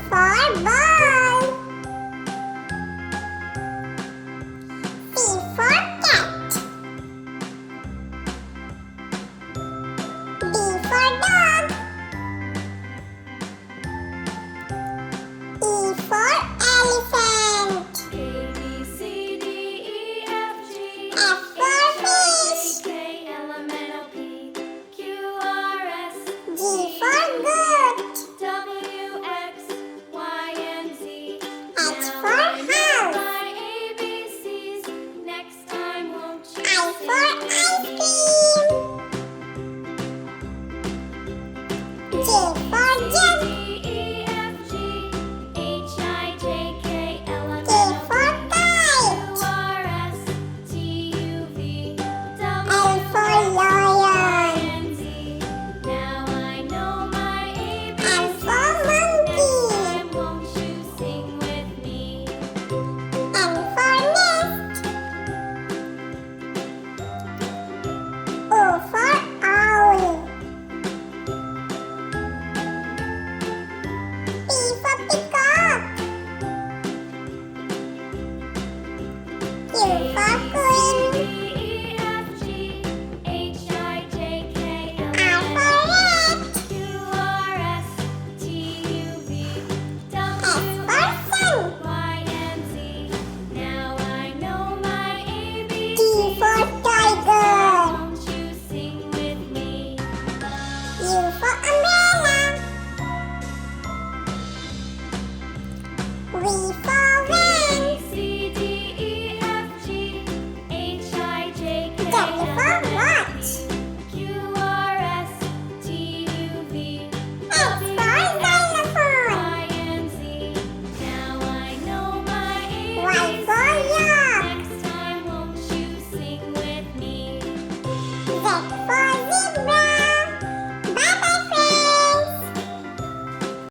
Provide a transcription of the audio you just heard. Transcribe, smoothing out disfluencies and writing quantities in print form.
for ball. C for cat. D for dog. E for elephant. A, B, C, D, E, F, G, F for fish. K, L, M, N, O, P, Q, R, S, G for goat. W, X, Y, and Z. H Now for I know house. my ABCs. Next time, won't you I sing for with ice me? cream. J for jet. D, E, F, G, H, I, J, K, L, M, K N, O, for P, kite. Q, R, S, T, U, V, L W, for X, lion. and Z. Now I know my M ABCs. for Next monkey. time, won't you sing with me? N for nest. O for owl. P for peacock. Q for queen. D, E, F, G, H, I, J, K, L, R M, for N, rat. Q, R, S, T, U, V, S W, for sun. Y, and Z. Now I know my T ABCs. for tiger. Won't you sing with me? U for umbrella. V for van. A, C, D, E, F, G, H, I, J, K, W for L, M, watch. Q, R, S, T, U, V, X for xylophone. Y, and Z. Now I know my Y for ABCs. yak. Next time, won't you sing with me? Z for